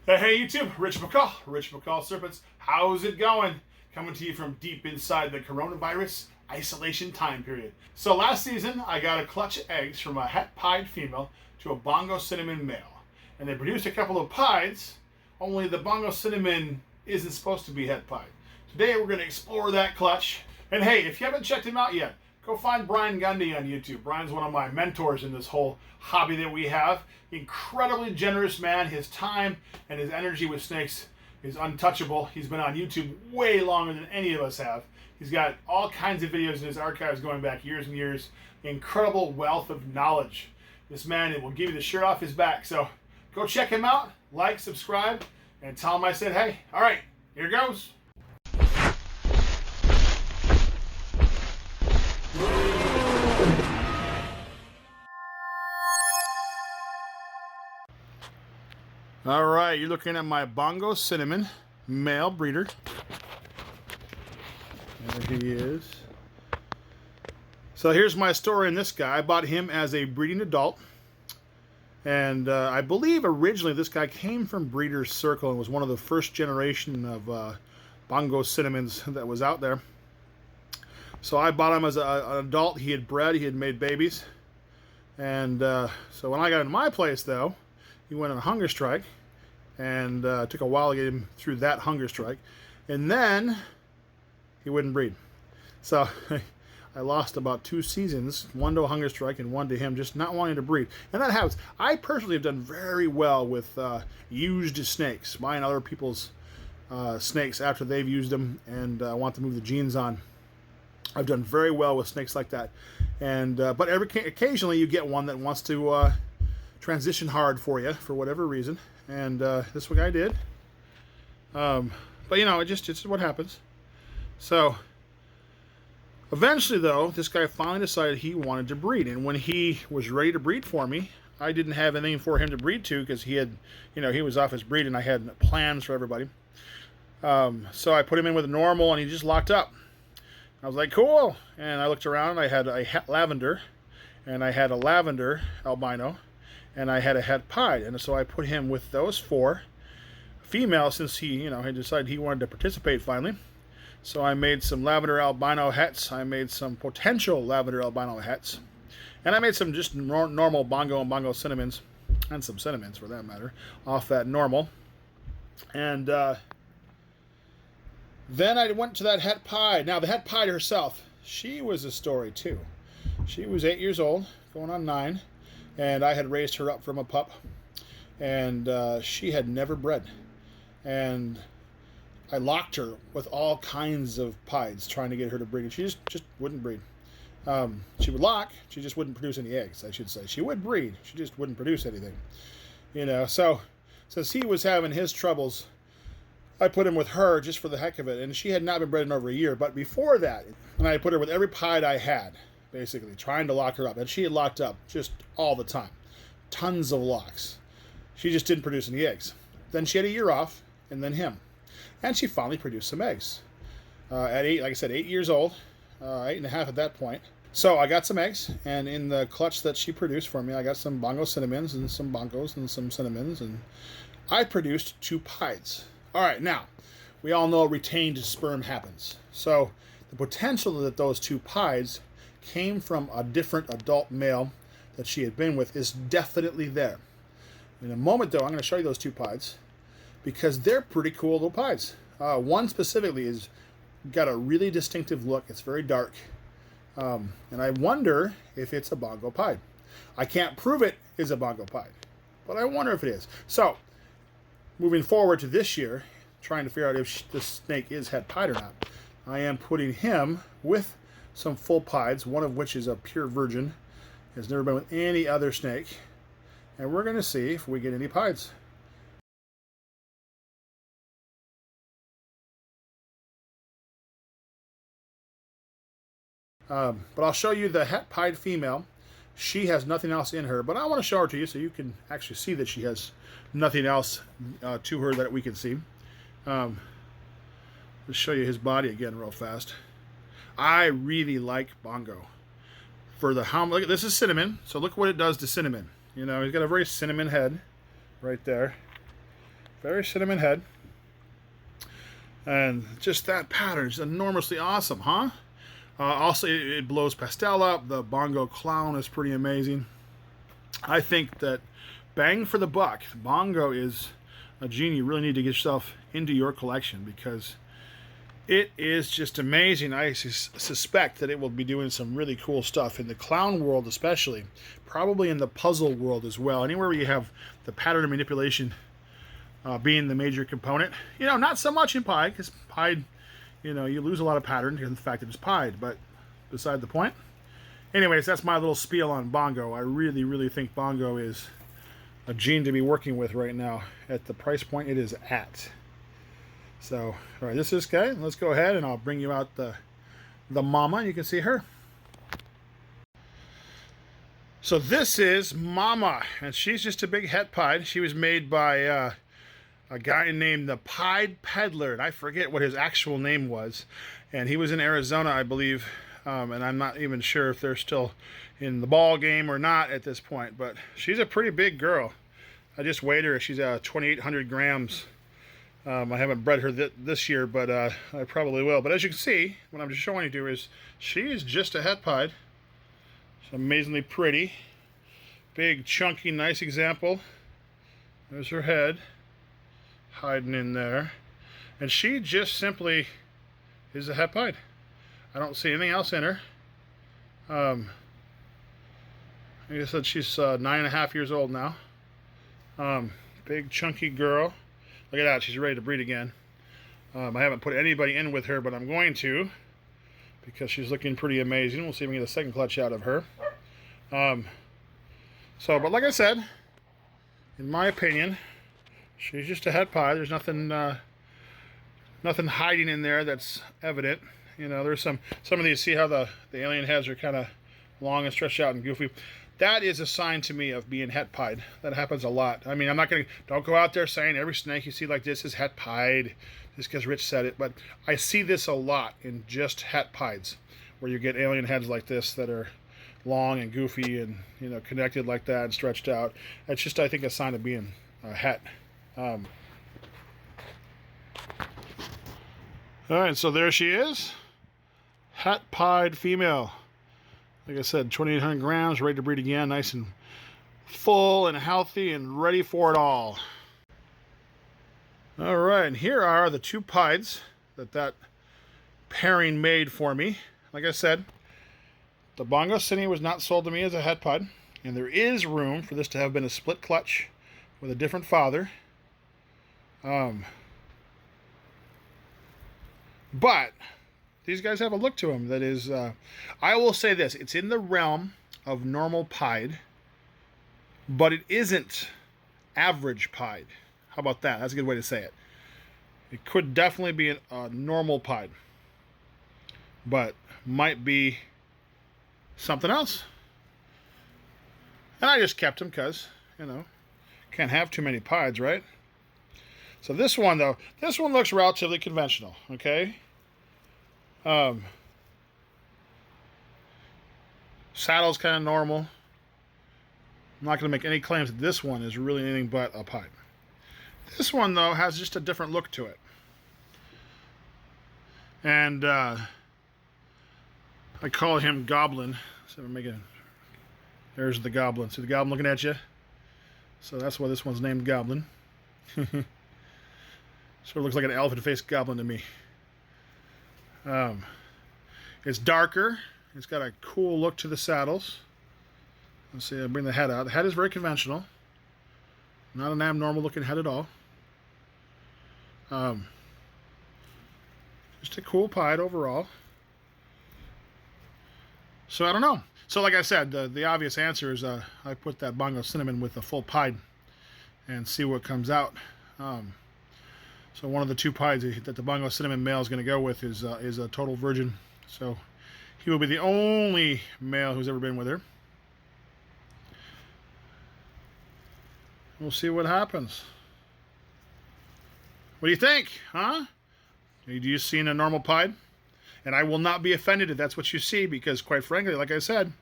Hey YouTube, Rich McCall Serpents. How's it going? Coming to you from deep inside the coronavirus isolation time period. So last season, I got a clutch of eggs from a het pied female to a Bongo cinnamon male. And they produced a couple of pieds, only the Bongo cinnamon isn't supposed to be het pied. Today we're going to explore that clutch. And hey, if you haven't checked him out yet, go find Brian Gundy on YouTube. Brian's one of my mentors in this whole hobby that we have. Incredibly generous man. His time and his energy with snakes is untouchable. He's been on YouTube way longer than any of us have. He's got all kinds of videos in his archives going back years and years. Incredible wealth of knowledge. This man will give you the shirt off his back. So go check him out, like, subscribe, and tell him I said hey. All right, here goes. All right, you're looking at my Bongo cinnamon male breeder. There he is. So here's my story on this guy. I bought him as a breeding adult. And I believe originally this guy came from Breeders' Circle and was one of the first generation of Bongo cinnamons that was out there. So I bought him as an adult. He had bred, he had made babies. And so when I got into my place, though, he went on a hunger strike, and took a while to get him through that hunger strike. And then he wouldn't breed. So I lost about 2 seasons, one to a hunger strike and one to him just not wanting to breed. And that happens. I personally have done very well with used snakes, buying other people's snakes after they've used them and want to move the genes on. I've done very well with snakes like that. And but occasionally you get one that wants to transition hard for you for whatever reason, and this one I did. But you know, it's what happens. So eventually, though, this guy finally decided he wanted to breed, and when he was ready to breed for me, I didn't have anything for him to breed to because he had, you know, he was off his breed, and I had plans for everybody. So I put him in with a normal, and he just locked up. I was like, cool. And I looked around, and I had a het lavender, and I had a lavender albino, and I had a het pied, and so I put him with those 4 females since he, you know, had decided he wanted to participate finally. So I made some lavender albino hets, I made some potential lavender albino hets, and I made some just normal Bongo and Bongo cinnamons, and some cinnamons for that matter, off that normal. And then I went to that het pied. Now the het pied herself, she was a story too. She was 8 years old, going on 9. And I had raised her up from a pup, and she had never bred. And I locked her with all kinds of pieds, trying to get her to breed, and she just wouldn't breed. She would lock, she just wouldn't produce any eggs, I should say. She would breed, she just wouldn't produce anything. You know, so since he was having his troubles, I put him with her just for the heck of it, and she had not been bred in over a year. But before that, and I put her with every pied I had, basically, trying to lock her up. And she had locked up just all the time. Tons of locks. She just didn't produce any eggs. Then she had a year off, and then him. And she finally produced some eggs. At 8, like I said, 8 years old, 8 and a half at that point. So I got some eggs, and in the clutch that she produced for me, I got some Bongo cinnamons and some Bongos and some cinnamons, and I produced 2 pieds. All right, now, we all know retained sperm happens. So the potential that those 2 pieds came from a different adult male that she had been with is definitely there. In a moment, though, I'm going to show you those 2 pieds because they're pretty cool little pieds. One specifically is got a really distinctive look. It's very dark, and I wonder if it's a Bongo pied. I can't prove it is a Bongo pied, but I wonder if it is. So, moving forward to this year, trying to figure out if this snake is het pied or not, I am putting him with some full pieds, one of which is a pure virgin, has never been with any other snake, and we're going to see if we get any pieds. But I'll show you the het pied female. She has nothing else in her, but I want to show her to you so you can actually see that she has nothing else to her that we can see. Let's show you his body again real fast. I really like Bongo. For the look, this is cinnamon, so look what it does to cinnamon. You know, he's got a very cinnamon head right there. Very cinnamon head. And just that pattern is enormously awesome, huh? Also, it blows pastel up. The Bongo clown is pretty amazing. I think that bang for the buck, Bongo is a gene you really need to get yourself into your collection because it is just amazing. I suspect that it will be doing some really cool stuff in the clown world especially, probably in the puzzle world as well. Anywhere where you have the pattern manipulation being the major component. You know, not so much in Pied, because Pied, you know, you lose a lot of pattern because of the fact that it's Pied, but beside the point. Anyways, that's my little spiel on Bongo. I really, really think Bongo is a gene to be working with right now at the price point it is at. So, all right, this is this guy. Let's go ahead and I'll bring you out the mama. You can see her. So this is Mama, and she's just a big het Pied. She was made by a guy named the Pied Peddler, and I forget what his actual name was. And he was in Arizona, I believe, and I'm not even sure if they're still in the ball game or not at this point. But she's a pretty big girl. I just weighed her. She's 2,800 grams. I haven't bred her this year, but I probably will. But as you can see, what I'm just showing you is she's just a het Pied. She's amazingly pretty. Big, chunky, nice example. There's her head hiding in there. And she just simply is a het Pied. I don't see anything else in her. Like I said, she's 9.5 years old now. Big, chunky girl. Look at that, she's ready to breed again. I haven't put anybody in with her, but I'm going to because she's looking pretty amazing. We'll see if we can get a second clutch out of her. But like I said, in my opinion, she's just a het Pied. There's nothing hiding in there that's evident. You know, there's some of these, see how the alien heads are kind of long and stretched out and goofy. That is a sign to me of being het Pied. That happens a lot. I mean, don't go out there saying every snake you see like this is het Pied just because Rich said it, but I see this a lot in just het Pieds, where you get alien heads like this that are long and goofy and, you know, connected like that and stretched out. It's just, I think, a sign of being a het. All right, so there she is. Het Pied female. Like I said, 2,800 grams, ready to breed again, nice and full and healthy and ready for it all. All right, and here are the two Pieds that pairing made for me. Like I said, the Bongo Cine was not sold to me as a het Pied, and there is room for this to have been a split clutch with a different father. But these guys have a look to them that is, I will say this, it's in the realm of normal Pied, but it isn't average Pied. How about that? That's a good way to say it. It could definitely be a normal Pied, but might be something else. And I just kept them because, you know, can't have too many Pieds, right? So this one, though, this one looks relatively conventional, okay? Saddle's kind of normal. I'm not going to make any claims that this one is really anything but a Pied. This one, though, has just a different look to it. And I call him Goblin. So we're making, there's the Goblin. See the Goblin looking at you? So that's why this one's named Goblin. Sort of looks like an elephant-faced goblin to me. It's darker. It's got a cool look to the saddles. Let's see, I'll bring the head out. The head is very conventional. Not an abnormal-looking head at all. Just a cool Pied overall. So I don't know. So like I said, the obvious answer is I put that Bongo Cinnamon with a full Pied and see what comes out. So one of the two Pieds that the Bongo Cinnamon male is going to go with is a total virgin. So he will be the only male who's ever been with her. We'll see what happens. What do you think, huh? Do you see a normal Pied? And I will not be offended if that's what you see, because quite frankly, like I said,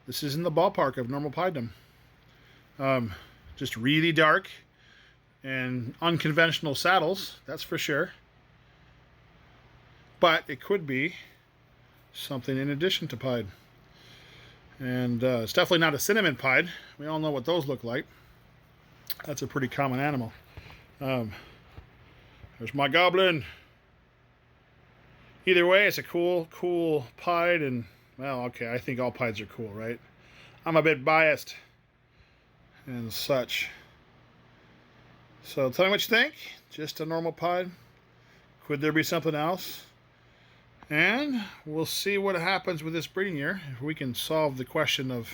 this is in the ballpark of normal Pieddom. Just really dark. and unconventional saddles, that's for sure. But it could be something in addition to pied. And it's definitely not a cinnamon pied. We all know what those look like. That's a pretty common animal. There's my goblin. Either way, it's a cool pied, and, well, okay, I think all pieds are cool, right? I'm a bit biased and such. So tell me what you think. Just a normal pied? Could there be something else? And we'll see what happens with this breeding year. If we can solve the question of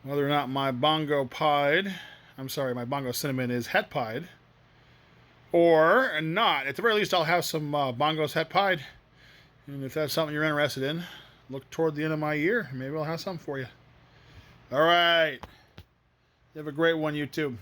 whether or not my Bongo pied, my Bongo cinnamon is het pied, or not. At the very least, I'll have some Bongos het pied. And if that's something you're interested in, look toward the end of my year. Maybe I'll have something for you. All right. You have a great one, YouTube.